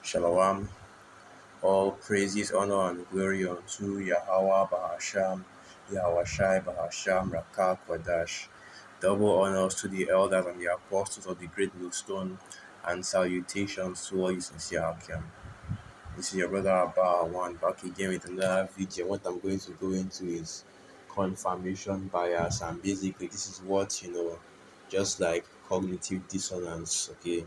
Shalom. All praises, honor, and glory unto Yahweh Bahasham, Yahweh Shai Bahasham, Rakah Kwadash. Double honors to the elders and the apostles of the great millstone, and salutations to all you sincere Akim. This is your brother Abba One back again with another video. What I'm going to go into is confirmation bias, and basically, this is what just like cognitive dissonance, okay,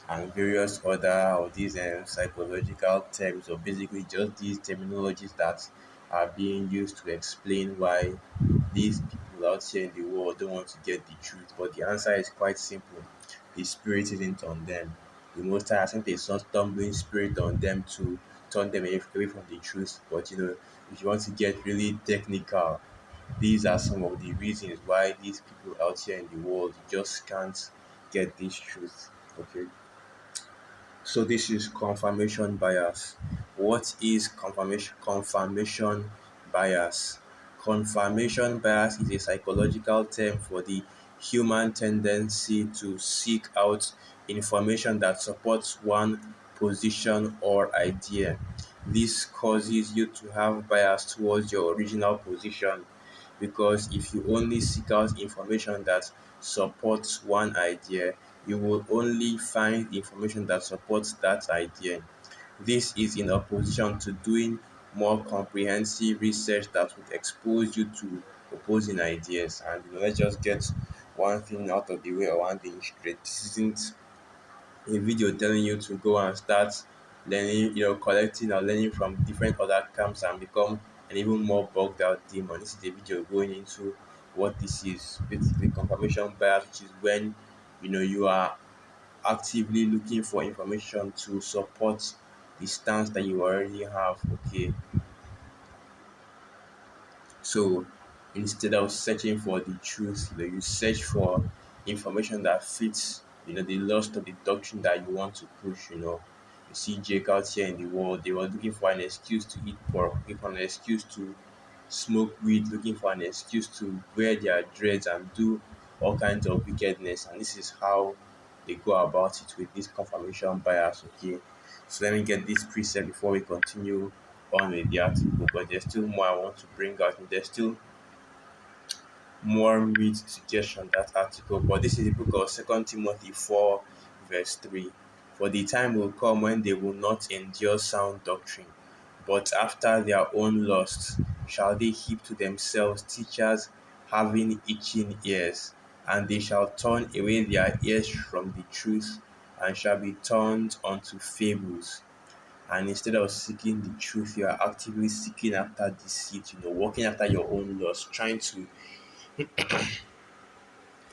and various other of these psychological terms, or basically just these terminologies that are being used to explain why these people out here in the world don't want to get the truth. But the answer is quite simple: the spirit isn't on them. The most time I think there's some stumbling spirit on them to turn them away from the truth. But if you want to get really technical, these are some of the reasons why these people out here in the world just can't get this truth. Okay. So this is confirmation bias. What is confirmation bias? Confirmation bias is a psychological term for the human tendency to seek out information that supports one position or idea. This causes you to have bias towards your original position, because if you only seek out information that supports one idea, you will only find information that supports that idea. This is in opposition to doing more comprehensive research that would expose you to opposing ideas. And let's just get one thing out of the way, or one thing straight. This isn't a video telling you to go and start learning, collecting or learning from different other camps and become an even more bugged out demon. This is a video going into what this is. Basically, confirmation bias, which is when you are actively looking for information to support the stance that you already have. Okay, so instead of searching for the truth, you search for information that fits, the lust of the doctrine that you want to push. You see Jake out here in the world, they were looking for an excuse to eat pork, looking for an excuse to smoke weed, looking for an excuse to wear their dreads and do all kinds of wickedness. And this is how they go about it with this confirmation bias. Okay, so let me get this preset before we continue on with the article, but there's still more I want to bring out, and there's still more read suggestion that article. But this is the book of Second Timothy 4, verse 3. For the time will come when they will not endure sound doctrine, but after their own lusts shall they heap to themselves teachers having itching ears, and they shall turn away their ears from the truth, and shall be turned unto fables. And instead of seeking the truth, you are actively seeking after deceit, walking after your own lust, trying to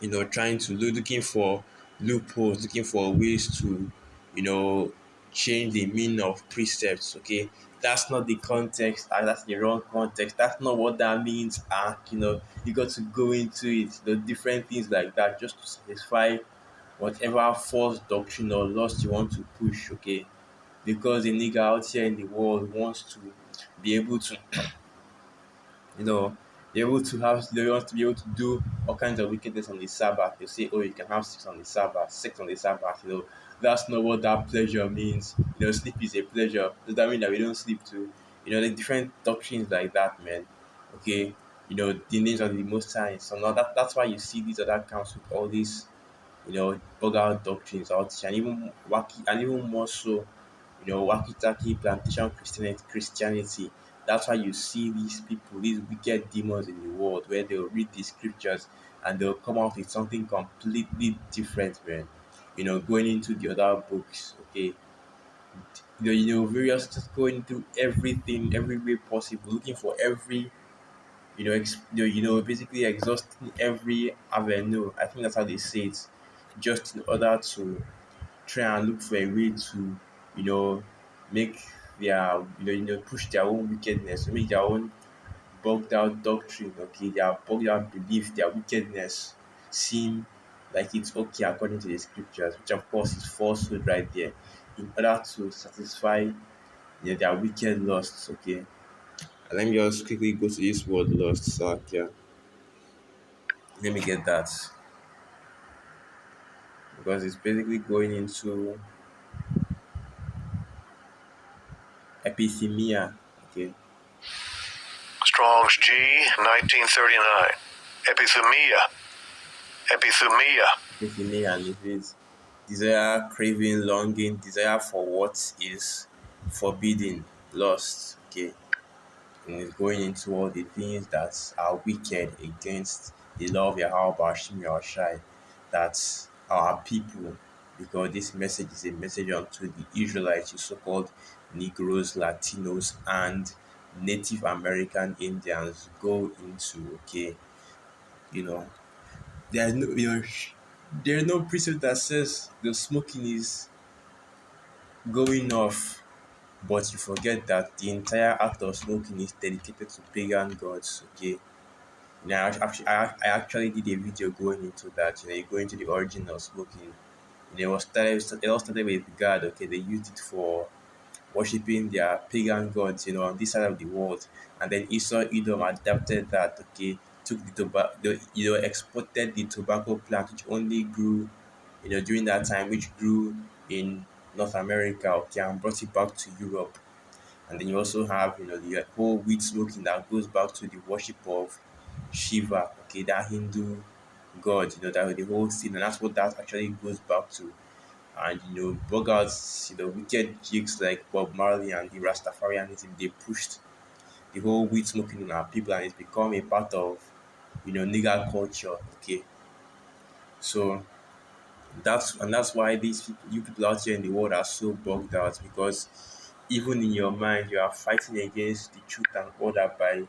looking for loopholes, looking for ways to, you know, change the meaning of precepts. Okay, that's not the context, and that's the wrong context. That's not what that means. You got to go into it, the different things like that, just to satisfy whatever false doctrine or lust you want to push. Okay, because the nigga out here in the world wants to be able to you know, they want to be able to do all kinds of wickedness on the Sabbath. They say, oh, you can have sex on the Sabbath. That's not what that pleasure means. Sleep is a pleasure. Does that mean that we don't sleep too? The different doctrines like that, man. Okay, the names of the Most High. So now that's why you see these other camps with all these, bug out doctrines out here, and even wacky, and even more so, wacky-tacky plantation Christianity. That's why you see these people, these wicked demons in the world, where they'll read the scriptures and they'll come out with something completely different, man. Going into the other books, okay. Various, just going through everything, every way possible, looking for every, basically exhausting every avenue. I think that's how they say it, just in order to try and look for a way to, you know, make their, push their own wickedness, make their own bugged out doctrine, okay, their bugged out belief, their wickedness seem like it's okay according to the scriptures, which of course is falsehood right there, in order to satisfy their wicked lusts, okay. And let me just quickly go to this word lust, so yeah, let me get that, because it's basically going into Epithemia. Okay. Strong's G, 1939. Epithemia. Epithemia. Epithemia, and it is desire, craving, longing, desire for what is forbidden, lost. Okay. And it's going into all the things that are wicked against the law of Yahweh Bashim Yahushai, that our people, because this message is a message unto the Israelites, the so-called Negroes, Latinos, and Native American Indians go into. Okay, you know, there's no, there's no precept that says the smoking is going off. But you forget that the entire act of smoking is dedicated to pagan gods. Okay, now, I actually did a video going into that. Going to the origin of smoking. It all started with God. Okay, they used it for worshiping their pagan gods. On this side of the world, and then Esau Edom adapted that. Okay, took the tobacco, exported the tobacco plant, which only grew, during that time, which grew in North America. Okay, and brought it back to Europe. And then you also have, the whole weed smoking that goes back to the worship of Shiva, okay, that Hindu god, that the whole thing, and that's what that actually goes back to. And Bogarts, wicked jigs like Bob Marley and the Rastafarianism, they pushed the whole weed smoking in our people, and it's become a part of, nigger culture, okay. So that's why you people out here in the world are so bugged out, because even in your mind you are fighting against the truth and order by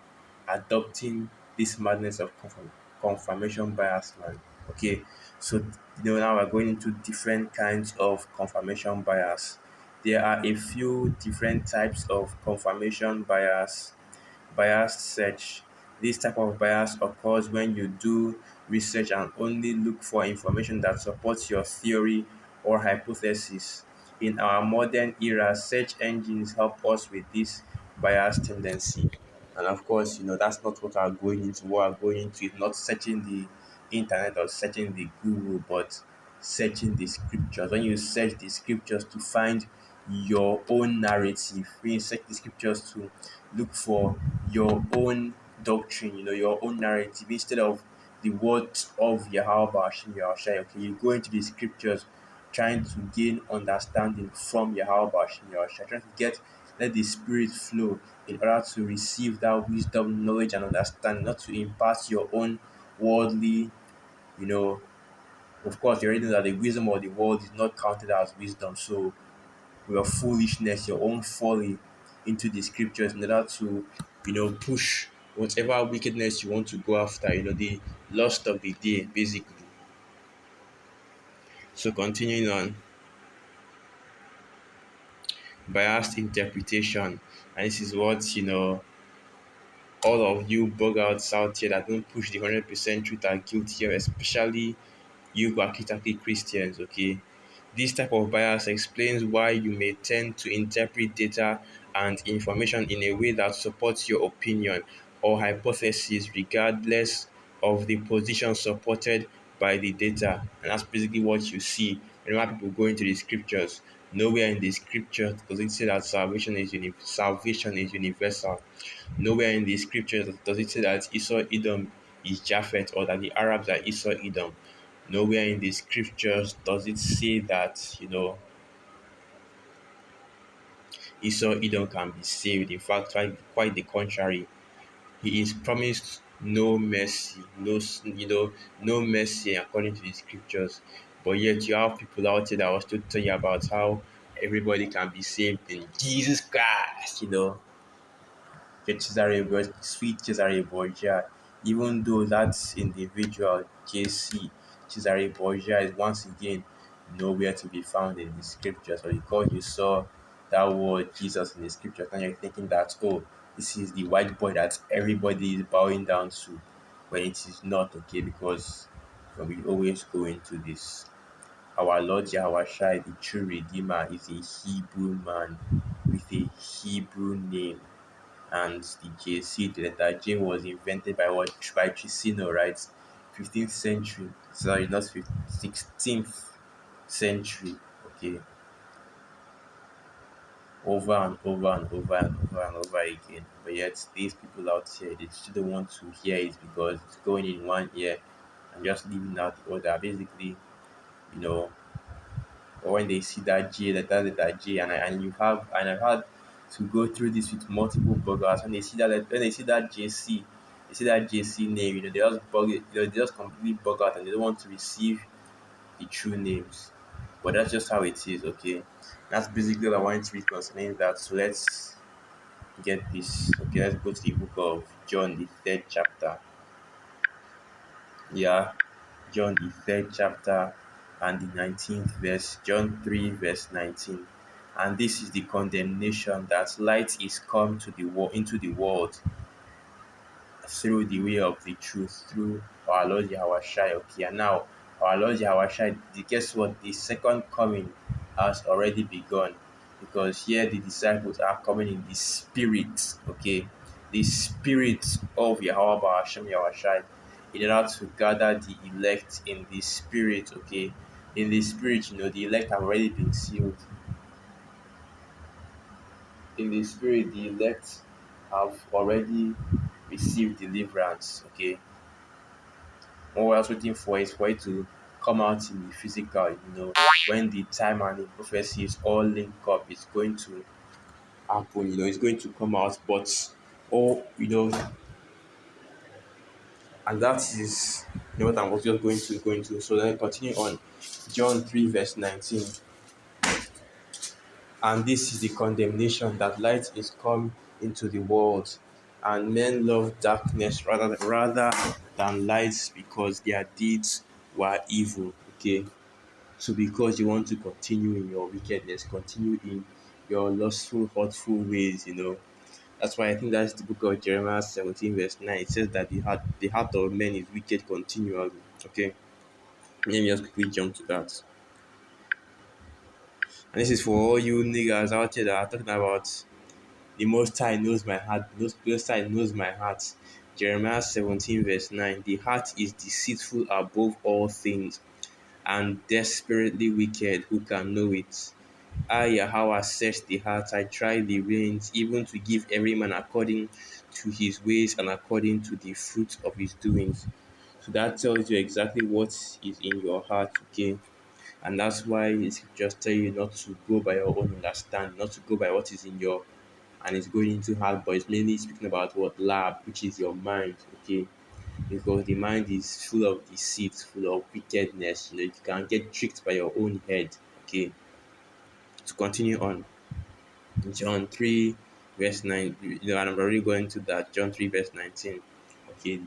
adopting this madness of confirmation bias, man. Okay, so now we're going into different kinds of confirmation bias. There are a few different types of confirmation bias. Biased search. This type of bias occurs when you do research and only look for information that supports your theory or hypothesis. In our modern era, search engines help us with this bias tendency. And of course, that's not what I'm going into. What I'm going into is not searching the internet or searching the Google, but searching the scriptures. When you search the scriptures to find your own narrative, when you search the scriptures to look for your own doctrine, your own narrative, instead of the words of Yahweh Bashim Yahushai. Okay, you go into the scriptures trying to gain understanding from Yahweh Bashim Yahushai, trying to let the spirit flow in order to receive that wisdom, knowledge, and understanding, not to impart your own worldly, you know. Of course, you already know that the wisdom of the world is not counted as wisdom. So your foolishness, your own folly into the scriptures in order to, push whatever wickedness you want to go after, the lust of the day, basically. So continuing on, biased interpretation. And this is what, all of you bug outs out here that don't push the 100% truth are guilty of, especially you Akitaki Christians, okay? This type of bias explains why you may tend to interpret data and information in a way that supports your opinion or hypothesis regardless of the position supported by the data. And that's basically what you see whenever people go into the scriptures. Nowhere in the scriptures does it say that salvation is universal. Nowhere in the scriptures does it say that Esau Edom is Japhet, or that the Arabs are Esau Edom. Nowhere in the scriptures does it say that, Esau Edom can be saved. In fact, quite the contrary. He is promised no mercy, no mercy according to the scriptures. But yet you have people out there that will still tell you about how everybody can be saved in Jesus Christ, Cesare, sweet Cesare Borgia, even though that individual, JC, Cesare Borgia, is once again nowhere to be found in the scriptures. Or because you saw that word Jesus in the scriptures, and you're thinking that, oh, this is the white boy that everybody is bowing down to, when it is not, okay, because we always go into this. Our Lord Yahweh Shai, the true Redeemer, is a Hebrew man with a Hebrew name. And the JC, the letter J, was invented by Tricino, right? 15th century. Sorry, not 15th, 16th century. Okay. over and over and over and over and over again. But yet these people out here, they still don't want to hear it because it's going in one ear and just leaving out the other. Basically, you know, or when they see that J, that J, and you have and I've had to go through this with multiple buggers. When they see that JC, they see that JC name, they just bug it, they just completely bug out and they don't want to receive the true names. But that's just how it is, okay? That's basically what I wanted to read concerning that. So let's get this. Okay, let's go to the book of John, the third chapter. Yeah, John, the third chapter, and the 19th verse. John 3, verse 19. And this is the condemnation that light is come to the world into the world through the way of the truth, through our Lord Yahushua. Okay, and now our Lord Yahushua, guess what? The second coming has already begun because here the disciples are coming in the spirit, okay, the spirit of Yahweh Hashem Yahushua, in order to gather the elect in the spirit, okay. In the spirit, the elect have already been sealed. In the spirit, the elect have already received deliverance, okay. What we're also waiting for is for it to come out in the physical, when the time and the prophecies all link up, it's going to happen, it's going to come out. But, oh, and that is what I'm just going to. So then continue on. John 3, verse 19. And this is the condemnation that light is come into the world, and men love darkness rather than light because their deeds were evil. Okay. So because you want to continue in your wickedness, continue in your lustful, hurtful ways, That's why I think that's the book of Jeremiah 17, verse 9. It says that the heart of men is wicked continually. Okay. Let me just quickly jump to that. And this is for all you niggas out there that are talking about the Most High knows my heart. Most High knows my heart. Jeremiah 17, verse 9. The heart is deceitful above all things and desperately wicked. Who can know it? I, Yahweh, search the heart. I try the reins, even to give every man according to his ways and according to the fruit of his doings. So that tells you exactly what is in your heart, okay? And that's why the scriptures tell you not to go by your own understanding, not to go by what is in your and it's going into hard, but it's mainly speaking about what lab, which is your mind, okay? Because the mind is full of deceit, full of wickedness. You can get tricked by your own head, okay? To continue on, John 3, verse 9, and I'm already going to that. John 3, verse 19, okay?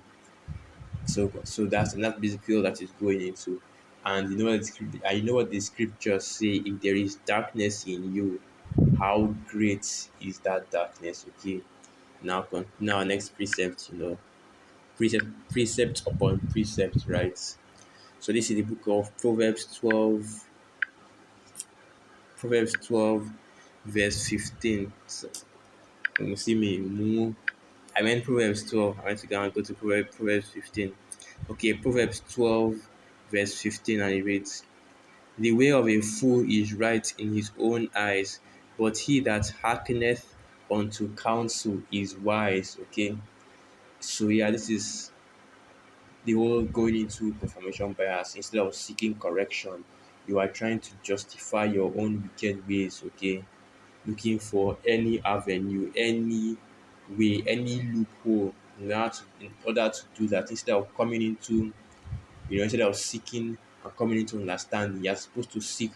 So that's basically all that is going into. And you know what the scriptures say, if there is darkness in you, how great is that darkness, okay? Now next precept, precept upon precept, right? So this is the book of Proverbs 12, verse 15. So, you see me, I meant Proverbs 12. I went to go to Proverbs 15. Okay, Proverbs 12, verse 15, and it reads, the way of a fool is right in his own eyes, but he that hearkeneth unto counsel is wise. Okay, so yeah, this is the whole going into confirmation bias. Instead of seeking correction, you are trying to justify your own wicked ways, okay? Looking for any avenue, any way, any loophole in order to do that, instead of seeking and coming into understanding, you're supposed to seek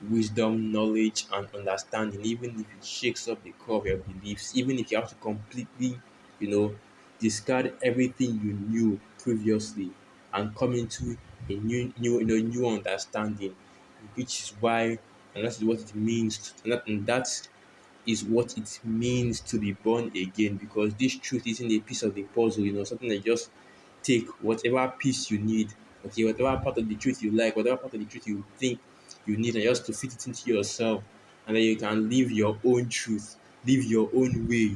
wisdom, knowledge, and understanding, even if it shakes up the core of your beliefs, even if you have to completely, you know, discard everything you knew previously and come into a new understanding, which is why, and that's what it means, and that is what it means to be born again, because this truth isn't a piece of the puzzle, something that just take whatever piece you need, okay, whatever part of the truth you like, whatever part of the truth you think you need, and just to fit it into yourself, and then you can live your own truth, live your own way,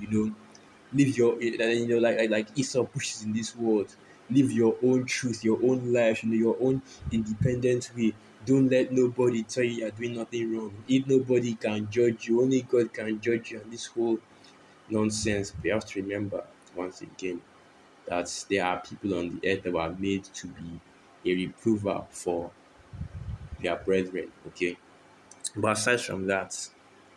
live like Esau pushes in this world. Live your own truth, your own life, your own independent way. Don't let nobody tell you you're doing nothing wrong. If nobody can judge you, only God can judge you. And this whole nonsense, we have to remember once again that there are people on the earth that were made to be a reprover for their brethren. Okay. But aside from that,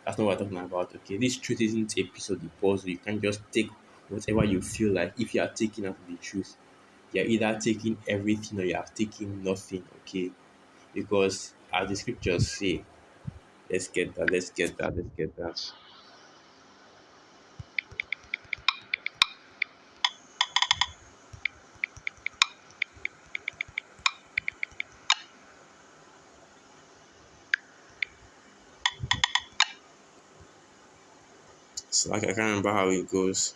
that's not what we're talking about. Okay. This truth isn't a piece of the puzzle. You can't just take whatever you feel like if you are taking out of the truth. You're either taking everything or you are taking nothing. Okay. Because as the scriptures say, let's get that. So like I can't remember how it goes.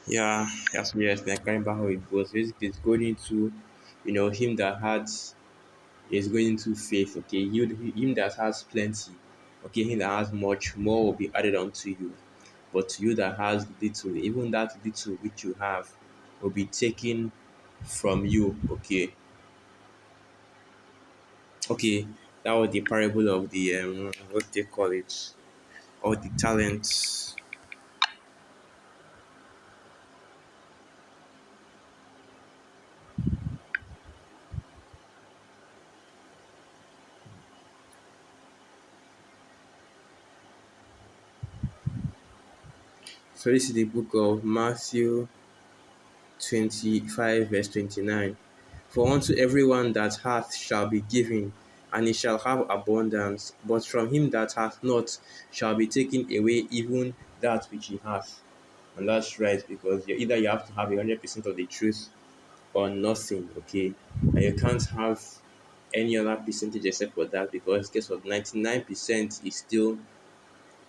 Yeah, that's me. Yes, I can't remember how it goes. Basically, it's going into, him that has is going into faith. Okay, you him that has plenty. Okay, him that has much more will be added unto you. But to you that has little, even that little which you have will be taken from you. Okay, that was the parable of the what they call it, or the talents. So this is the book of Matthew 25 verse 29. For unto everyone that hath shall be given, and he shall have abundance, but from him that hath not shall be taken away even that which he hath. And that's right, because either you have to have 100% of the truth or nothing. Okay, and you can't have any other percentage except for that, because guess what, 99% is still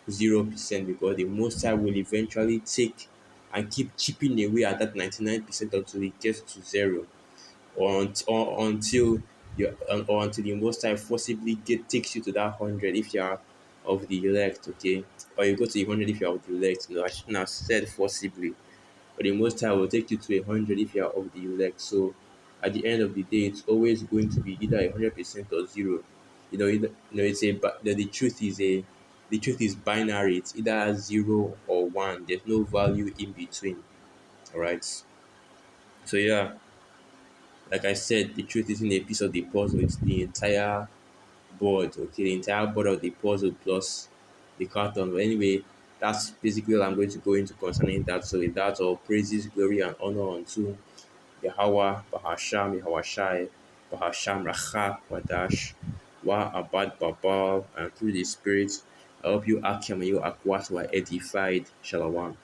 0%, because the most High will eventually take and keep chipping away at that 99% until it gets to zero, or until the Most High forcibly takes you to that 100 if you are of the elect. Okay, or you go to the 100 if you are of the elect. No, I shouldn't have said forcibly, but the Most High will take you to 100 if you are of the elect. So at the end of the day, it's always going to be either 100% or zero. It's the truth is binary. It's either zero or one. There's no value in between. All right. So yeah, like I said, the truth isn't a piece of the puzzle. It's the entire board. Okay, the entire board of the puzzle plus the carton. But anyway, that's basically what I'm going to go into concerning that. So with that, all praises, glory, and honor unto Yahweh, Bahasham, Yahushai, Bahasham, Racha, Wadash, Wa Abad Babal, and through the Spirit, I hope you Akim and you Akwat were edified. Shalom.